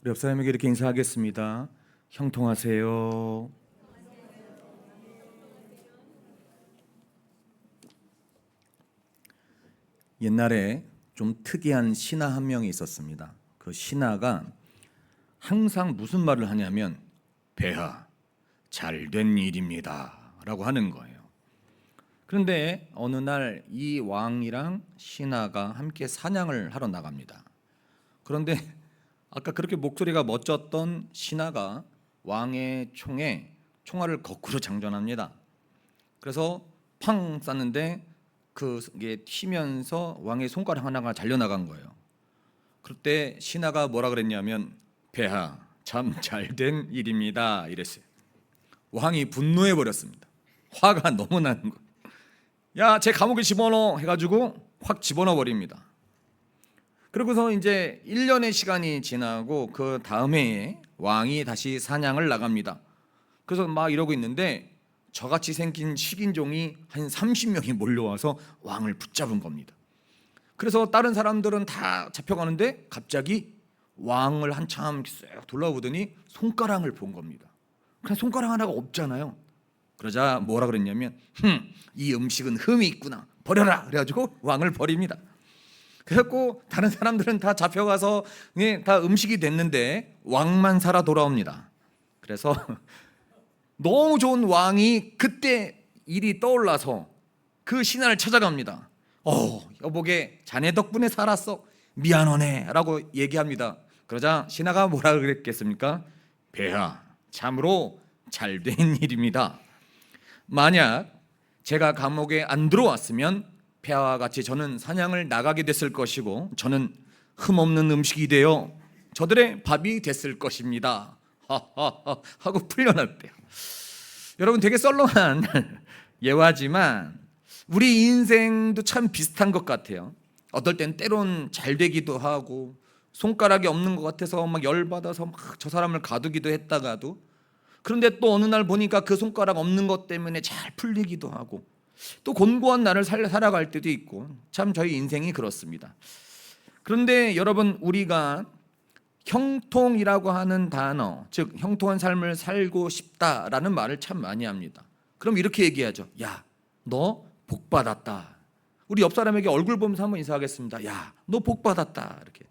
우리 옆 사람에게 이렇게 인사하겠습니다. 형통하세요. 옛날에 좀 특이한 신하 한 명이 있었습니다. 그 신하가 항상 무슨 말을 하냐면 폐하, 잘된 일입니다 라고 하는 거예요. 그런데 어느 날 이 왕이랑 신하가 함께 사냥을 하러 나갑니다. 그런데 아까 그렇게 목소리가 멋졌던 신하가 왕의 총에 총알을 거꾸로 장전합니다. 그래서 팡 쐈는데 그게 튀면서 왕의 손가락 하나가 잘려나간 거예요. 그때 신하가 뭐라 그랬냐면 폐하, 참 잘된 일입니다 이랬어요. 왕이 분노해 버렸습니다. 화가 너무 나는 거예요. 야, 제 감옥에 집어넣어 해가지고 확 집어넣어 버립니다. 그러고서 이제 1년의 시간이 지나고 그 다음 해에 왕이 다시 사냥을 나갑니다. 그래서 막 이러고 있는데 저같이 생긴 식인종이 한 30명이 몰려와서 왕을 붙잡은 겁니다. 그래서 다른 사람들은 다 잡혀가는데 갑자기 왕을 한참 쓱 둘러보더니 손가락을 본 겁니다. 그냥 손가락 하나가 없잖아요. 그러자 뭐라 그랬냐면 이 음식은 흠이 있구나, 버려라. 그래가지고 왕을 버립니다. 그래갖고 다른 사람들은 다 잡혀가서 다 음식이 됐는데 왕만 살아 돌아옵니다. 그래서 너무 좋은 왕이 그때 일이 떠올라서 그 신하를 찾아갑니다. 여보게 자네 덕분에 살았어, 미안하네 라고 얘기합니다. 그러자 신하가 뭐라 그랬겠습니까? 폐하, 참으로 잘된 일입니다. 만약 제가 감옥에 안 들어왔으면 폐하와 같이 저는 사냥을 나가게 됐을 것이고 저는 흠없는 음식이 되어 저들의 밥이 됐을 것입니다. 하하하 하고 풀려났대요. 여러분, 되게 썰렁한 예화지만 우리 인생도 참 비슷한 것 같아요. 어떨 땐 때론 잘 되기도 하고 손가락이 없는 것 같아서 막 열받아서 막 저 사람을 가두기도 했다가도, 그런데 또 어느 날 보니까 그 손가락 없는 것 때문에 잘 풀리기도 하고 또 곤고한 날을 살아갈 때도 있고, 참 저희 인생이 그렇습니다. 그런데 여러분, 우리가 형통이라고 하는 단어, 즉 형통한 삶을 살고 싶다라는 말을 참 많이 합니다. 그럼 이렇게 얘기하죠. 야, 너 복 받았다. 우리 옆 사람에게 얼굴 보면서 한번 인사하겠습니다. 야, 너 복 받았다. 이렇게.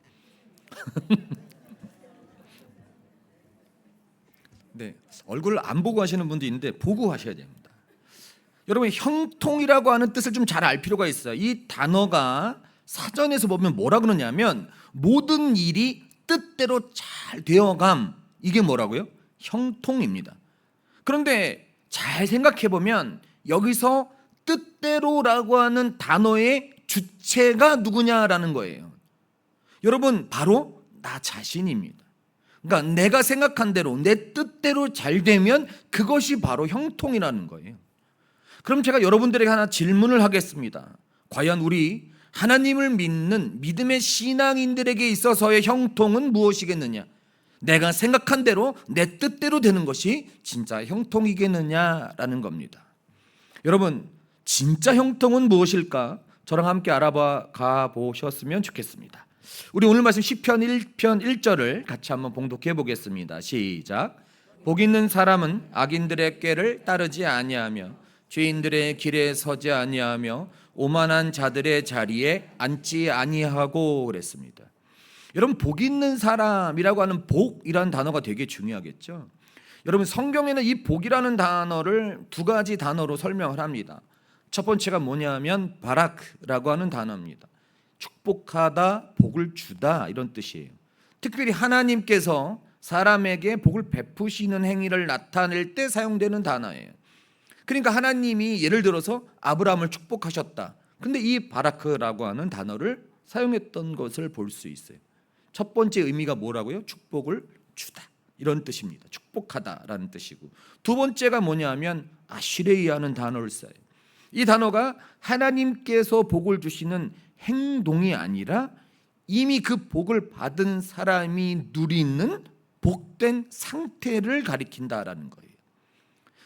네, 얼굴 안 보고 하시는 분도 있는데 보고 하셔야 됩니다. 여러분, 형통이라고 하는 뜻을 좀 잘 알 필요가 있어요. 이 단어가 사전에서 보면 뭐라 그러냐면 모든 일이 뜻대로 잘 되어감, 이게 뭐라고요? 형통입니다. 그런데 잘 생각해 보면 여기서 뜻대로라고 하는 단어의 주체가 누구냐라는 거예요. 여러분, 바로 나 자신입니다. 그러니까 내가 생각한 대로 내 뜻대로 잘 되면 그것이 바로 형통이라는 거예요. 그럼 제가 여러분들에게 하나 질문을 하겠습니다. 과연 우리 하나님을 믿는 믿음의 신앙인들에게 있어서의 형통은 무엇이겠느냐? 내가 생각한 대로 내 뜻대로 되는 것이 진짜 형통이겠느냐라는 겁니다. 여러분, 진짜 형통은 무엇일까? 저랑 함께 알아가 보셨으면 좋겠습니다. 우리 오늘 말씀 시편 1편 1절을 같이 한번 봉독해 보겠습니다. 시작. 복 있는 사람은 악인들의 꾀를 따르지 아니하며 죄인들의 길에 서지 아니하며 오만한 자들의 자리에 앉지 아니하고 그랬습니다. 여러분, 복 있는 사람이라고 하는 복이라는 단어가 되게 중요하겠죠. 여러분, 성경에는 이 복이라는 단어를 두 가지 단어로 설명을 합니다. 첫 번째가 뭐냐면 바라크라고 하는 단어입니다. 축복하다, 복을 주다, 이런 뜻이에요. 특별히 하나님께서 사람에게 복을 베푸시는 행위를 나타낼 때 사용되는 단어예요. 그러니까 하나님이 예를 들어서 아브라함을 축복하셨다. 근데 이 바라크라고 하는 단어를 사용했던 것을 볼 수 있어요. 첫 번째 의미가 뭐라고요? 축복을 주다, 이런 뜻입니다. 축복하다라는 뜻이고, 두 번째가 뭐냐면 아시레이라는 단어를 써요. 이 단어가 하나님께서 복을 주시는 행동이 아니라 이미 그 복을 받은 사람이 누리는 복된 상태를 가리킨다라는 거예요.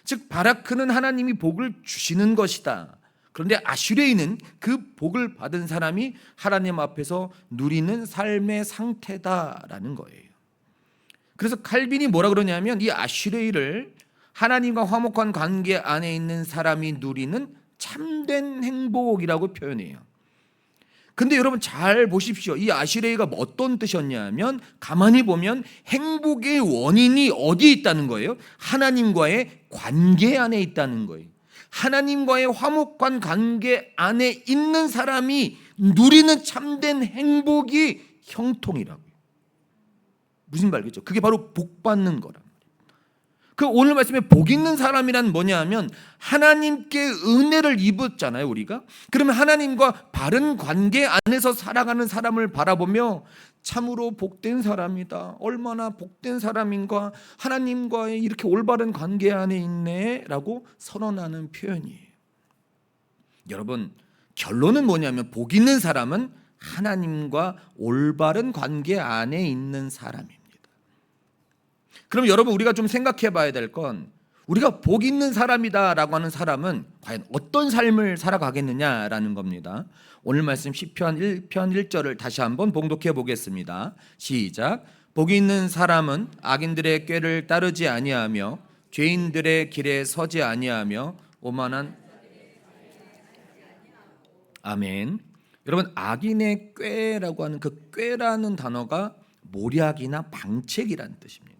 즉 바라크는 하나님이 복을 주시는 것이다. 그런데 아슈레이는 그 복을 받은 사람이 하나님 앞에서 누리는 삶의 상태다라는 거예요. 그래서 칼빈이 뭐라 그러냐면 이 아슈레이를 하나님과 화목한 관계 안에 있는 사람이 누리는 참된 행복이라고 표현해요. 근데 여러분 잘 보십시오. 이 아슈레이가 어떤 뜻이었냐면 가만히 보면 행복의 원인이 어디에 있다는 거예요? 하나님과의 관계 안에 있다는 거예요. 하나님과의 화목한 관계 안에 있는 사람이 누리는 참된 행복이 형통이라고요. 무슨 말이겠죠? 그게 바로 복 받는 거란 말이에요. 그 오늘 말씀에 복 있는 사람이란 뭐냐면 하나님께 은혜를 입었잖아요, 우리가. 그러면 하나님과 바른 관계 안에서 살아가는 사람을 바라보며 참으로 복된 사람이다. 얼마나 복된 사람인가. 하나님과의 이렇게 올바른 관계 안에 있네라고 선언하는 표현이에요. 여러분, 결론은 뭐냐면 복 있는 사람은 하나님과 올바른 관계 안에 있는 사람입니다. 그럼 여러분 우리가 좀 생각해 봐야 될 건 우리가 복 있는 사람이다라고 하는 사람은 과연 어떤 삶을 살아가겠느냐라는 겁니다. 오늘 말씀 시편 1편 1절을 다시 한번 봉독해 보겠습니다. 시작. 복 있는 사람은 악인들의 꾀를 따르지 아니하며 죄인들의 길에 서지 아니하며 오만한 아멘. 여러분 악인의 꾀라고 하는 그 꾀라는 단어가 모략이나 방책이라는 뜻입니다.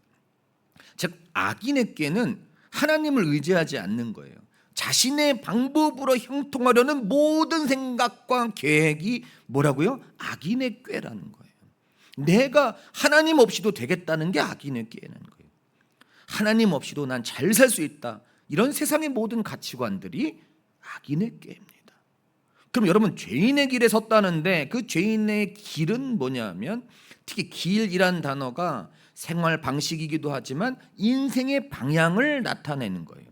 즉 악인의 꾀는 하나님을 의지하지 않는 거예요. 자신의 방법으로 형통하려는 모든 생각과 계획이 뭐라고요? 악인의 꾀라는 거예요. 내가 하나님 없이도 되겠다는 게 악인의 꾀라는 거예요. 하나님 없이도 난 잘 살 수 있다. 이런 세상의 모든 가치관들이 악인의 꾀입니다. 그럼 여러분 죄인의 길에 섰다는데 그 죄인의 길은 뭐냐면 특히 길이란 단어가 생활 방식이기도 하지만 인생의 방향을 나타내는 거예요.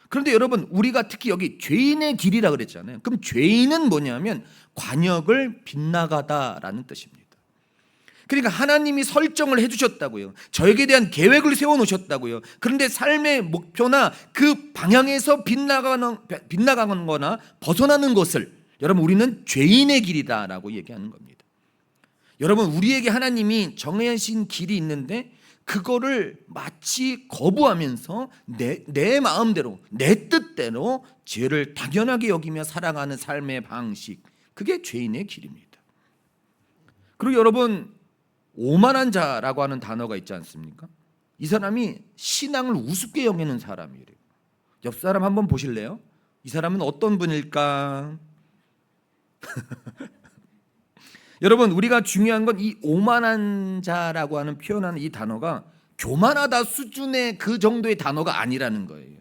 그런데 여러분 우리가 특히 여기 죄인의 길이라 그랬잖아요. 그럼 죄인은 뭐냐면 관역을 빗나가다라는 뜻입니다. 그러니까 하나님이 설정을 해주셨다고요. 저에게 대한 계획을 세워놓으셨다고요. 그런데 삶의 목표나 그 방향에서 빗나가는 거나 벗어나는 것을 여러분 우리는 죄인의 길이다라고 얘기하는 겁니다. 여러분 우리에게 하나님이 정해진 길이 있는데 그거를 마치 거부하면서 내 마음대로 내 뜻대로 죄를 당연하게 여기며 살아가는 삶의 방식, 그게 죄인의 길입니다. 그리고 여러분 오만한 자라고 하는 단어가 있지 않습니까? 이 사람이 신앙을 우습게 여기는 사람이래요. 옆 사람 한번 보실래요? 이 사람은 어떤 분일까? 여러분 우리가 중요한 건 이 오만한 자라고 하는 표현하는 이 단어가 교만하다 수준의 그 정도의 단어가 아니라는 거예요.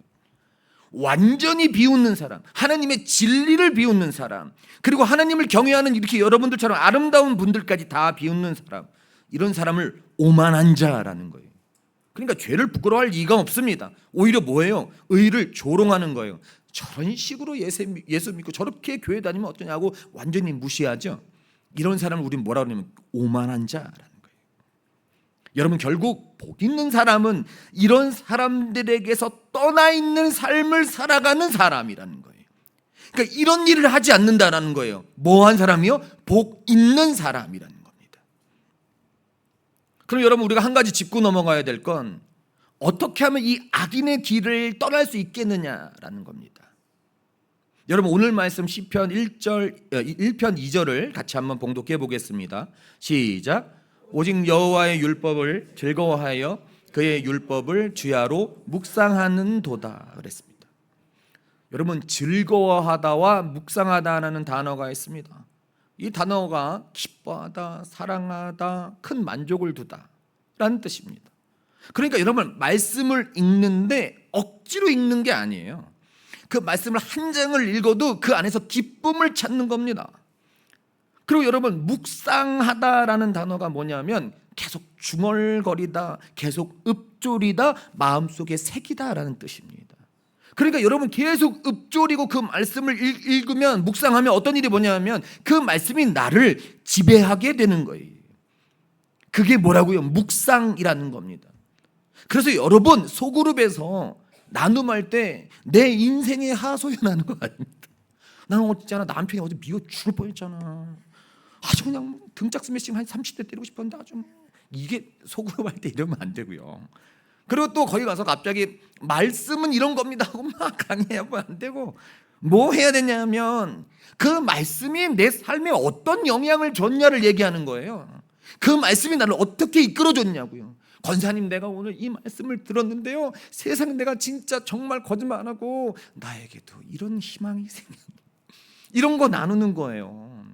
완전히 비웃는 사람, 하나님의 진리를 비웃는 사람, 그리고 하나님을 경외하는 이렇게 여러분들처럼 아름다운 분들까지 다 비웃는 사람, 이런 사람을 오만한 자라는 거예요. 그러니까 죄를 부끄러워할 이유가 없습니다. 오히려 뭐예요? 의를 조롱하는 거예요. 저런 식으로 예수 믿고 저렇게 교회 다니면 어떠냐고 완전히 무시하죠. 이런 사람을 우리는 뭐라 그러냐면 오만한 자라는 거예요. 여러분 결국 복 있는 사람은 이런 사람들에게서 떠나 있는 삶을 살아가는 사람이라는 거예요. 그러니까 이런 일을 하지 않는다라는 거예요. 뭐한 사람이요? 복 있는 사람이라는 겁니다. 그럼 여러분 우리가 한 가지 짚고 넘어가야 될 건 어떻게 하면 이 악인의 길을 떠날 수 있겠느냐라는 겁니다. 여러분 오늘 말씀 시편 1편 2절을 같이 한번 봉독해 보겠습니다. 시작. 오직 여호와의 율법을 즐거워하여 그의 율법을 주야로 묵상하는 도다 그랬습니다. 여러분 즐거워하다와 묵상하다라는 단어가 있습니다. 이 단어가 기뻐하다, 사랑하다, 큰 만족을 두다라는 뜻입니다. 그러니까 여러분 말씀을 읽는데 억지로 읽는 게 아니에요. 그 말씀을 한 장을 읽어도 그 안에서 기쁨을 찾는 겁니다. 그리고 여러분 묵상하다라는 단어가 뭐냐면 계속 중얼거리다, 계속 읊조리다, 마음속에 새기다라는 뜻입니다. 그러니까 여러분 계속 읊조리고 그 말씀을 읽으면 묵상하면 어떤 일이 뭐냐면 그 말씀이 나를 지배하게 되는 거예요. 그게 뭐라고요? 묵상이라는 겁니다. 그래서 여러분 소그룹에서 나눔할 때 내 인생에 하소연하는 거 아닙니다. 나는 어쨌잖아 남편이 어제 미워 죽을 뻔했잖아. 아주 그냥 등짝 스매싱 한 30대 때리고 싶었는데 아주 이게 소그룹할 때 이러면 안 되고요. 그리고 또 거기 가서 갑자기 말씀은 이런 겁니다 하고 막 강의하면 안 되고, 뭐 해야 되냐면 그 말씀이 내 삶에 어떤 영향을 줬냐를 얘기하는 거예요. 그 말씀이 나를 어떻게 이끌어줬냐고요. 권사님, 내가 오늘 이 말씀을 들었는데요, 세상에 내가 진짜 정말 거짓말 안 하고 나에게도 이런 희망이 생겼다, 이런 거 나누는 거예요.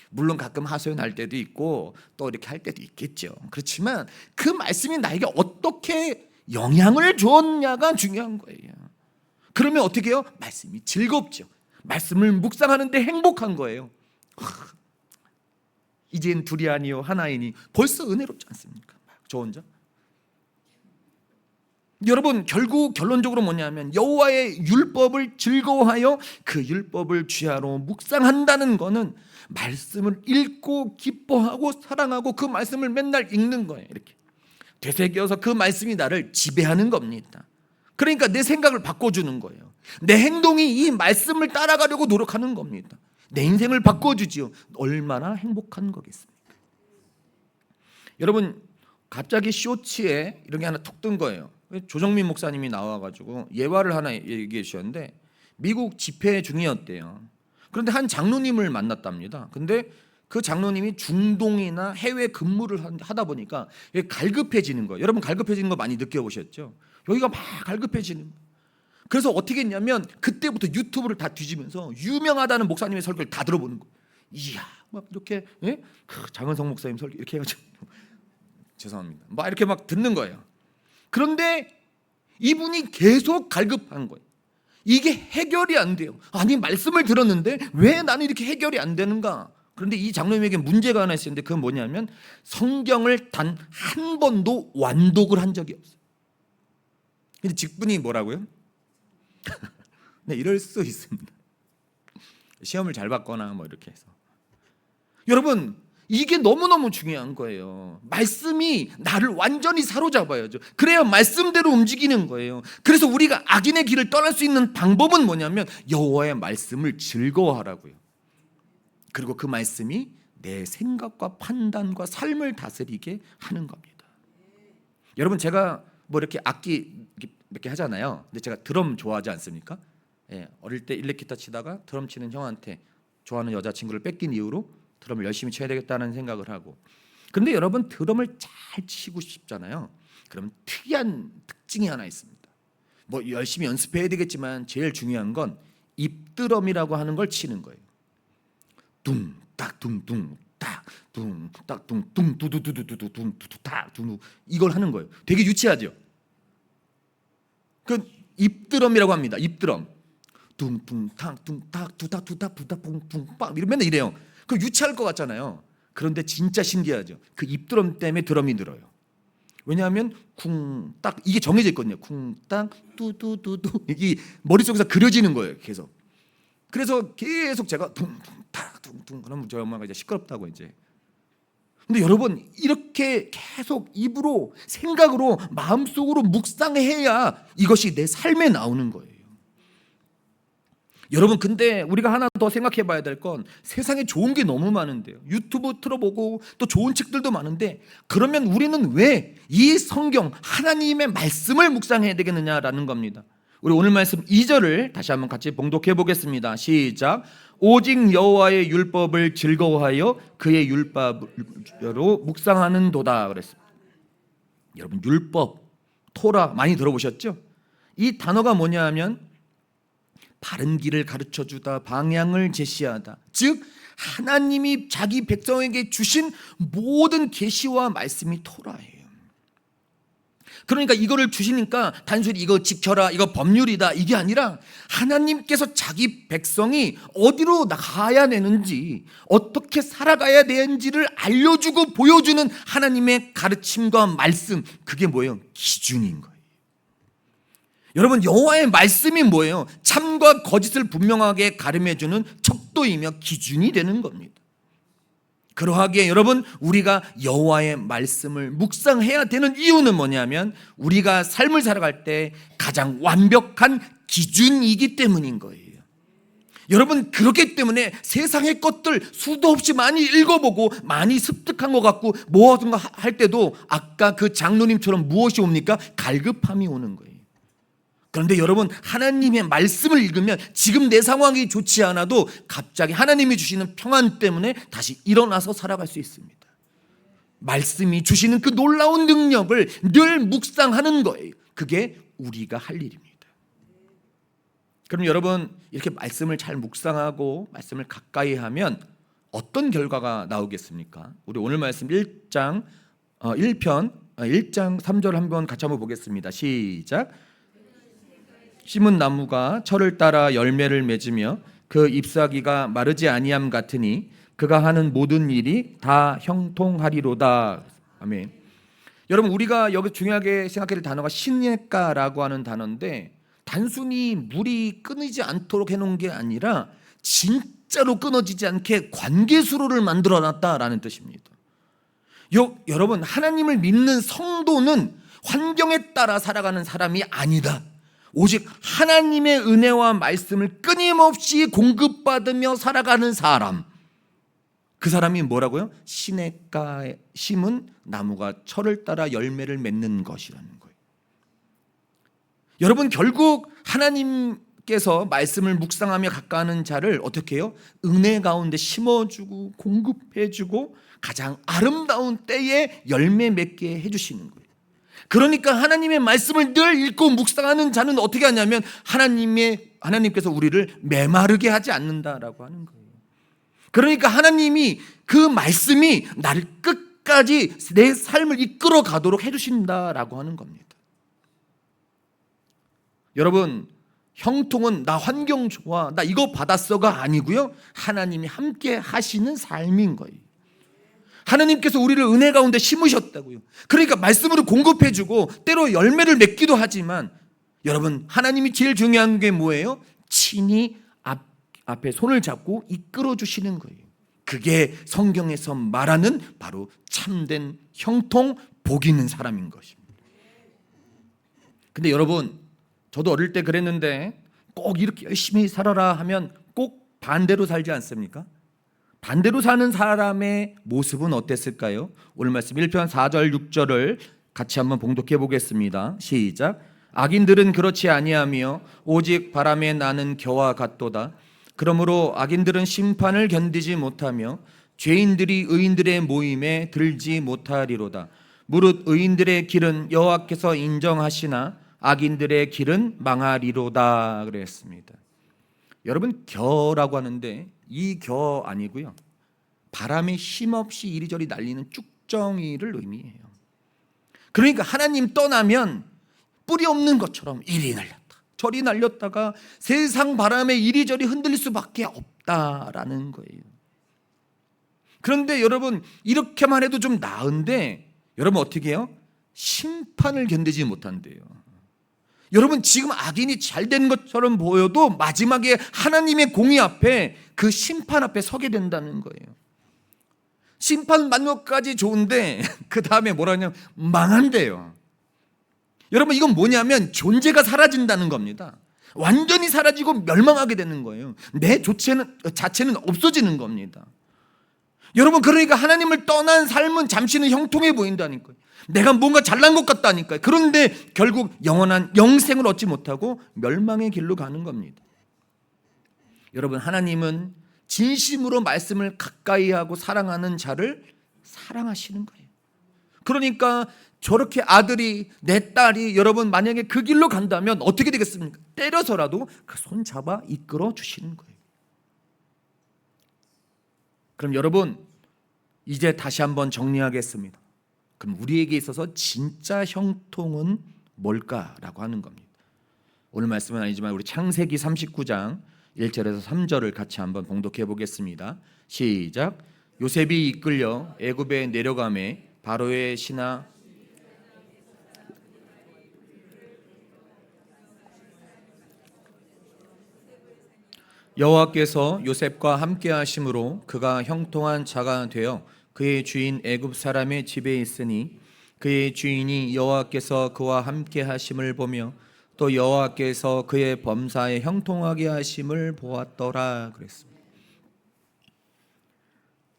물론 가끔 하소연할 때도 있고 또 이렇게 할 때도 있겠죠. 그렇지만 그 말씀이 나에게 어떻게 영향을 줬냐가 중요한 거예요. 그러면 어떻게 해요? 말씀이 즐겁죠. 말씀을 묵상하는데 행복한 거예요. 이젠 둘이 아니요 하나이니 벌써 은혜롭지 않습니까? 저 혼자. 여러분, 결국 결론적으로 뭐냐면 여호와의 율법을 즐거워하여 그 율법을 주야로 묵상한다는 것은 말씀을 읽고 기뻐하고 사랑하고 그 말씀을 맨날 읽는 거예요. 이렇게 되새겨서 그 말씀이 나를 지배하는 겁니다. 그러니까 내 생각을 바꿔주는 거예요. 내 행동이 이 말씀을 따라가려고 노력하는 겁니다. 내 인생을 바꿔주지요. 얼마나 행복한 거겠습니까? 여러분, 갑자기 쇼츠에 이런 게 하나 툭 뜬 거예요. 조정민 목사님이 나와가지고 예화를 하나 얘기해 주셨는데, 미국 집회 중이었대요. 그런데 한 장로님을 만났답니다. 근데 그 장로님이 중동이나 해외 근무를 하다 보니까 갈급해지는 거예요. 여러분, 갈급해지는 거 많이 느껴보셨죠? 여기가 막 갈급해지는 거예요. 그래서 어떻게 했냐면 그때부터 유튜브를 다 뒤지면서 유명하다는 목사님의 설교를 다 들어보는 거예요. 이야, 막 이렇게, 예? 장은성 목사님 설교 이렇게 해가지고 죄송합니다, 막 이렇게 막 듣는 거예요. 그런데 이분이 계속 갈급한 거예요. 이게 해결이 안 돼요. 아니, 말씀을 들었는데 왜 나는 이렇게 해결이 안 되는가? 그런데 이 장로님에게 문제가 하나 있었는데, 그건 뭐냐면 성경을 단 한 번도 완독을 한 적이 없어요. 근데 직분이 뭐라고요? 네, 이럴 수 있습니다. 시험을 잘 봤거나 뭐 이렇게 해서. 여러분, 이게 너무너무 중요한 거예요. 말씀이 나를 완전히 사로잡아야죠. 그래야 말씀대로 움직이는 거예요. 그래서 우리가 악인의 길을 떠날 수 있는 방법은 뭐냐면 여호와의 말씀을 즐거워하라고요. 그리고 그 말씀이 내 생각과 판단과 삶을 다스리게 하는 겁니다. 여러분, 제가 뭐 이렇게 악기 몇 개 하잖아요. 근데 제가 드럼 좋아하지 않습니까? 예, 어릴 때 일렉기타 치다가 드럼 치는 형한테 좋아하는 여자친구를 뺏긴 이후로 드럼을 열심히 쳐야 되겠다는 생각을 하고. 근데 여러분, 드럼을 잘 치고 싶잖아요. 그럼 특이한 특징이 하나 있습니다. 뭐 열심히 연습해야 되겠지만 제일 중요한 건 입드럼이라고 하는 걸 치는 거예요. 둥딱 둥둥 딱 둥딱 둥둥 두두두두두두두딱 둥, 이걸 하는 거예요. 되게 유치하죠. 그 입드럼이라고 합니다. 입드럼. 둥둥탁 둥탁 두닥 두닥 두닥 붕붕빵 맨날 이래요. 그 유치할 것 같잖아요. 그런데 진짜 신기하죠. 그 입드럼 때문에 드럼이 늘어요. 왜냐하면 쿵딱 이게 정해져 있거든요. 쿵딱 뚜두두두 이게 머릿속에서 그려지는 거예요. 계속. 그래서 계속 제가 둥둥탁 둥둥 그러면 저희 엄마가 이제 시끄럽다고 이제. 근데 여러분, 이렇게 계속 입으로 생각으로 마음속으로 묵상해야 이것이 내 삶에 나오는 거예요. 여러분, 근데 우리가 하나 더 생각해 봐야 될 건 세상에 좋은 게 너무 많은데요. 유튜브 틀어보고 또 좋은 책들도 많은데, 그러면 우리는 왜 이 성경 하나님의 말씀을 묵상해야 되겠느냐라는 겁니다. 우리 오늘 말씀 2절을 다시 한번 같이 봉독해 보겠습니다. 시작. 오직 여호와의 율법을 즐거워하여 그의 율법으로 묵상하는도다 그랬습니다. 여러분, 율법, 토라 많이 들어보셨죠? 이 단어가 뭐냐 하면 바른 길을 가르쳐주다, 방향을 제시하다. 즉 하나님이 자기 백성에게 주신 모든 계시와 말씀이 토라예요. 그러니까 이거를 주시니까 단순히 이거 지켜라, 이거 법률이다, 이게 아니라 하나님께서 자기 백성이 어디로 나가야 되는지, 어떻게 살아가야 되는지를 알려주고 보여주는 하나님의 가르침과 말씀, 그게 뭐예요? 기준인 거예요. 여러분, 여호와의 말씀이 뭐예요? 참과 거짓을 분명하게 가름해주는 척도이며 기준이 되는 겁니다. 그러하기에 여러분, 우리가 여호와의 말씀을 묵상해야 되는 이유는 뭐냐면 우리가 삶을 살아갈 때 가장 완벽한 기준이기 때문인 거예요. 여러분, 그렇기 때문에 세상의 것들 수도 없이 많이 읽어보고 많이 습득한 것 같고 무엇인가 할 때도 아까 그 장로님처럼 무엇이 옵니까? 갈급함이 오는 거예요. 그런데 여러분, 하나님의 말씀을 읽으면 지금 내 상황이 좋지 않아도 갑자기 하나님이 주시는 평안 때문에 다시 일어나서 살아갈 수 있습니다. 말씀이 주시는 그 놀라운 능력을 늘 묵상하는 거예요. 그게 우리가 할 일입니다. 그럼 여러분, 이렇게 말씀을 잘 묵상하고 말씀을 가까이 하면 어떤 결과가 나오겠습니까? 우리 오늘 말씀 1장 3절 한번 같이 한번 보겠습니다. 시작. 심은 나무가 철을 따라 열매를 맺으며 그 잎사귀가 마르지 아니함 같으니 그가 하는 모든 일이 다 형통하리로다. 아멘. 여러분, 우리가 여기 중요하게 생각해야 될 단어가 시냇가라고 하는 단어인데 단순히 물이 끊이지 않도록 해놓은 게 아니라 진짜로 끊어지지 않게 관계수로를 만들어놨다라는 뜻입니다. 여러분, 하나님을 믿는 성도는 환경에 따라 살아가는 사람이 아니다. 오직 하나님의 은혜와 말씀을 끊임없이 공급받으며 살아가는 사람, 그 사람이 뭐라고요? 시냇가에 심은 나무가 철을 따라 열매를 맺는 것이라는 거예요. 여러분, 결국 하나님께서 말씀을 묵상하며 가까이하는 자를 어떻게 해요? 은혜 가운데 심어주고 공급해주고 가장 아름다운 때에 열매 맺게 해주시는 거예요. 그러니까 하나님의 말씀을 늘 읽고 묵상하는 자는 어떻게 하냐면 하나님께서 우리를 메마르게 하지 않는다라고 하는 거예요. 그러니까 하나님이 그 말씀이 나를 끝까지 내 삶을 이끌어 가도록 해주신다라고 하는 겁니다. 여러분, 형통은 나 환경 좋아, 나 이거 받았어가 아니고요, 하나님이 함께 하시는 삶인 거예요. 하나님께서 우리를 은혜 가운데 심으셨다고요. 그러니까 말씀으로 공급해주고 때로 열매를 맺기도 하지만 여러분, 하나님이 제일 중요한 게 뭐예요? 친히 앞에 손을 잡고 이끌어 주시는 거예요. 그게 성경에서 말하는 바로 참된 형통, 복 있는 사람인 것입니다. 근데 여러분, 저도 어릴 때 그랬는데 꼭 이렇게 열심히 살아라 하면 꼭 반대로 살지 않습니까? 반대로 사는 사람의 모습은 어땠을까요? 오늘 말씀 1편 4절 6절을 같이 한번 봉독해 보겠습니다. 시작. 악인들은 그렇지 아니하며 오직 바람에 나는 겨와 같도다. 그러므로 악인들은 심판을 견디지 못하며 죄인들이 의인들의 모임에 들지 못하리로다. 무릇 의인들의 길은 여호와께서 인정하시나 악인들의 길은 망하리로다 그랬습니다. 여러분, 겨라고 하는데 이 겨 아니고요, 바람에 힘없이 이리저리 날리는 쭉정이를 의미해요. 그러니까 하나님 떠나면 뿌리 없는 것처럼 이리 날렸다 저리 날렸다가 세상 바람에 이리저리 흔들릴 수밖에 없다라는 거예요. 그런데 여러분, 이렇게만 해도 좀 나은데 여러분 어떻게 해요? 심판을 견디지 못한대요. 여러분, 지금 악인이 잘된 것처럼 보여도 마지막에 하나님의 공의 앞에 그 심판 앞에 서게 된다는 거예요. 심판 받는 것까지 좋은데 그 다음에 뭐라 하냐면 망한대요. 여러분, 이건 뭐냐면 존재가 사라진다는 겁니다. 완전히 사라지고 멸망하게 되는 거예요. 내 자체는 없어지는 겁니다. 여러분, 그러니까 하나님을 떠난 삶은 잠시는 형통해 보인다니까요. 내가 뭔가 잘난 것 같다니까요. 그런데 결국 영원한 영생을 얻지 못하고 멸망의 길로 가는 겁니다. 여러분, 하나님은 진심으로 말씀을 가까이 하고 사랑하는 자를 사랑하시는 거예요. 그러니까 저렇게 아들이, 내 딸이 여러분 만약에 그 길로 간다면 어떻게 되겠습니까? 때려서라도 그 손 잡아 이끌어 주시는 거예요. 그럼 여러분, 이제 다시 한번 정리하겠습니다. 그럼 우리에게 있어서 진짜 형통은 뭘까라고 하는 겁니다. 오늘 말씀은 아니지만 우리 창세기 39장 1절에서 3절을 같이 한번 봉독해 보겠습니다. 시작. 요셉이 이끌려 애굽에 내려가매 바로의 신하 여호와께서 요셉과 함께 하심으로 그가 형통한 자가 되어 그의 주인 애굽 사람의 집에 있으니 그의 주인이 여호와께서 그와 함께 하심을 보며 또 여호와께서 그의 범사에 형통하게 하심을 보았더라 그랬습니다.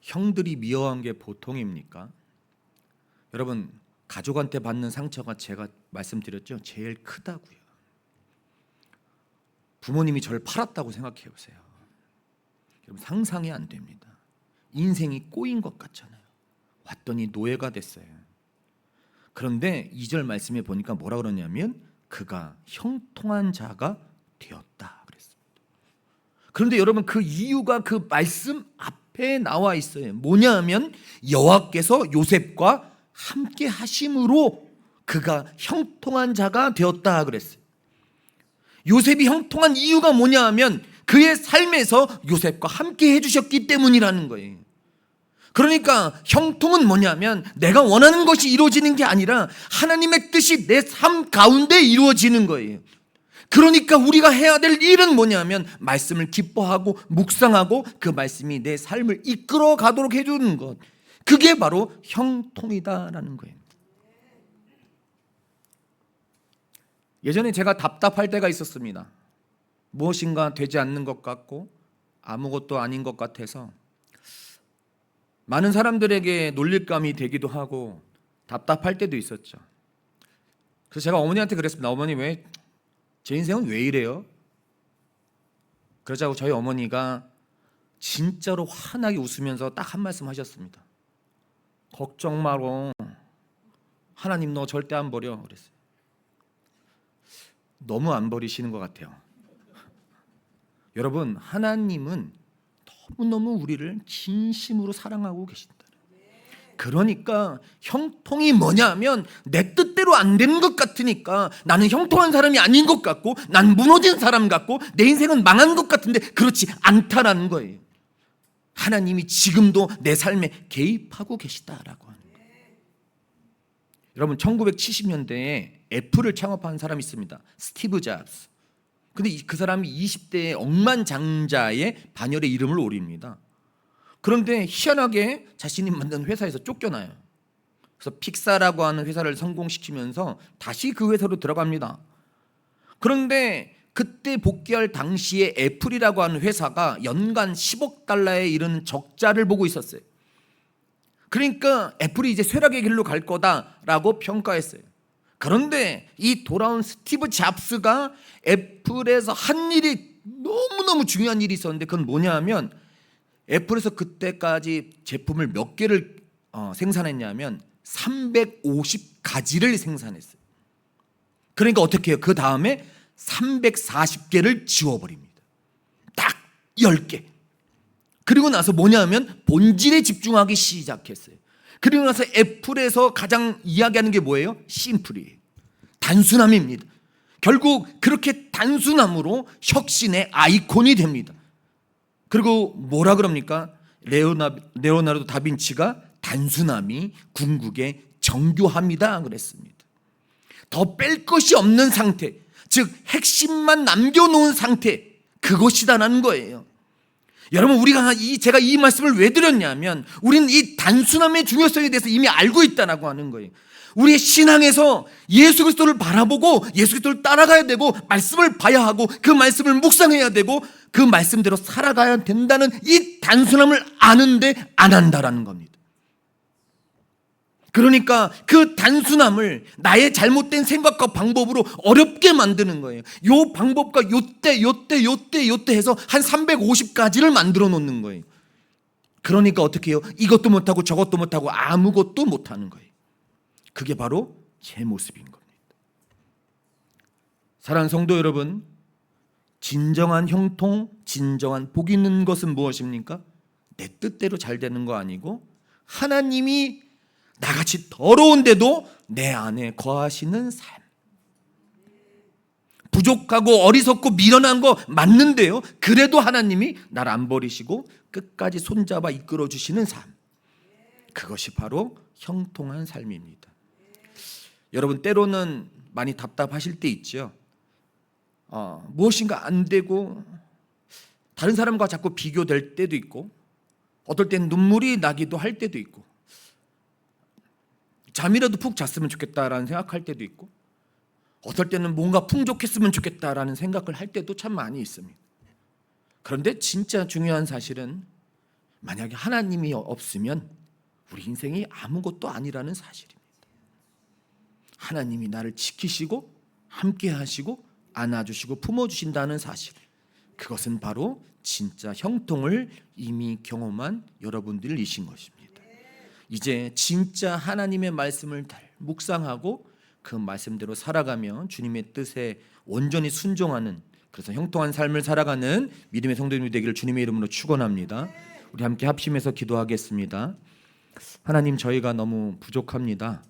형들이 미워한 게 보통입니까? 여러분, 가족한테 받는 상처가 제가 말씀드렸죠, 제일 크다고요. 부모님이 저를 팔았다고 생각해 보세요. 여러분, 상상이 안 됩니다. 인생이 꼬인 것 같잖아요. 왔더니 노예가 됐어요. 그런데 2절 말씀에 보니까 뭐라 그러냐면 그가 형통한 자가 되었다 그랬습니다. 그런데 여러분, 그 이유가 그 말씀 앞에 나와 있어요. 뭐냐 하면 여호와께서 요셉과 함께 하심으로 그가 형통한 자가 되었다 그랬어요. 요셉이 형통한 이유가 뭐냐 하면 그의 삶에서 요셉과 함께 해주셨기 때문이라는 거예요. 그러니까 형통은 뭐냐면 내가 원하는 것이 이루어지는 게 아니라 하나님의 뜻이 내 삶 가운데 이루어지는 거예요. 그러니까 우리가 해야 될 일은 뭐냐면 말씀을 기뻐하고 묵상하고 그 말씀이 내 삶을 이끌어 가도록 해주는 것, 그게 바로 형통이다라는 거예요. 예전에 제가 답답할 때가 있었습니다. 무엇인가 되지 않는 것 같고 아무것도 아닌 것 같아서 많은 사람들에게 놀릴감이 되기도 하고 답답할 때도 있었죠. 그래서 제가 어머니한테 그랬습니다. 어머니, 왜 제 인생은 왜 이래요? 그러자고 저희 어머니가 진짜로 환하게 웃으면서 딱 한 말씀 하셨습니다. 걱정 마로, 하나님 너 절대 안 버려 그랬어요. 너무 안 버리시는 것 같아요. 여러분, 하나님은 너무너무 우리를 진심으로 사랑하고 계신다. 그러니까 형통이 뭐냐면 내 뜻대로 안 되는 것 같으니까 나는 형통한 사람이 아닌 것 같고 난 무너진 사람 같고 내 인생은 망한 것 같은데 그렇지 않다라는 거예요. 하나님이 지금도 내 삶에 개입하고 계시다라고 하는 거예요. 여러분, 1970년대에 애플을 창업한 사람이 있습니다. 스티브 잡스. 근데 그 사람이 20대의 억만장자의 반열에 이름을 올립니다. 그런데 희한하게 자신이 만든 회사에서 쫓겨나요. 그래서 픽사라고 하는 회사를 성공시키면서 다시 그 회사로 들어갑니다. 그런데 그때 복귀할 당시에 애플이라고 하는 회사가 연간 10억 달러에 이르는 적자를 보고 있었어요. 그러니까 애플이 이제 쇠락의 길로 갈 거다라고 평가했어요. 그런데 이 돌아온 스티브 잡스가 애플에서 한 일이 너무너무 중요한 일이 있었는데 그건 뭐냐 하면 애플에서 그때까지 제품을 몇 개를 생산했냐면 350가지를 생산했어요. 그러니까 어떻게 해요? 그 다음에 340개를 지워버립니다. 딱 10개. 그리고 나서 뭐냐면 본질에 집중하기 시작했어요. 그리고 나서 애플에서 가장 이야기하는 게 뭐예요? 심플이에요. 단순함입니다. 결국 그렇게 단순함으로 혁신의 아이콘이 됩니다. 그리고 뭐라 그럽니까? 레오나르도 다빈치가 단순함이 궁극의 정교함이다 그랬습니다. 더 뺄 것이 없는 상태, 즉 핵심만 남겨놓은 상태, 그것이다라는 거예요. 여러분, 제가 이 말씀을 왜 드렸냐면 우리는 이 단순함의 중요성에 대해서 이미 알고 있다라고 하는 거예요. 우리의 신앙에서 예수 그리스도를 바라보고 예수 그리스도를 따라가야 되고 말씀을 봐야 하고 그 말씀을 묵상해야 되고 그 말씀대로 살아가야 된다는 이 단순함을 아는데 안 한다라는 겁니다. 그러니까 그 단순함을 나의 잘못된 생각과 방법으로 어렵게 만드는 거예요. 요 방법과 요때 해서 한 350가지를 만들어 놓는 거예요. 그러니까 어떻게 해요? 이것도 못하고 저것도 못하고 아무것도 못하는 거예요. 그게 바로 제 모습인 겁니다. 사랑하는 성도 여러분, 진정한 형통, 진정한 복 있는 것은 무엇입니까? 내 뜻대로 잘 되는 거 아니고 하나님이 나같이 더러운데도 내 안에 거하시는 삶. 부족하고 어리석고 미련한 거 맞는데요, 그래도 하나님이 나를 안 버리시고 끝까지 손잡아 이끌어 주시는 삶. 그것이 바로 형통한 삶입니다. 여러분, 때로는 많이 답답하실 때 있죠. 무엇인가 안 되고 다른 사람과 자꾸 비교될 때도 있고 어떨 땐 눈물이 나기도 할 때도 있고 잠이라도 푹 잤으면 좋겠다라는 생각할 때도 있고 어떨 때는 뭔가 풍족했으면 좋겠다라는 생각을 할 때도 참 많이 있습니다. 그런데 진짜 중요한 사실은 만약에 하나님이 없으면 우리 인생이 아무것도 아니라는 사실입니다. 하나님이 나를 지키시고 함께 하시고 안아주시고 품어주신다는 사실, 그것은 바로 진짜 형통을 이미 경험한 여러분들이신 것입니다. 이제 진짜 하나님의 말씀을 묵상하고 그 말씀대로 살아가면 주님의 뜻에 온전히 순종하는, 그래서 형통한 삶을 살아가는 믿음의 성도님이 되기를 주님의 이름으로 축원합니다. 우리 함께 합심해서 기도하겠습니다. 하나님, 저희가 너무 부족합니다.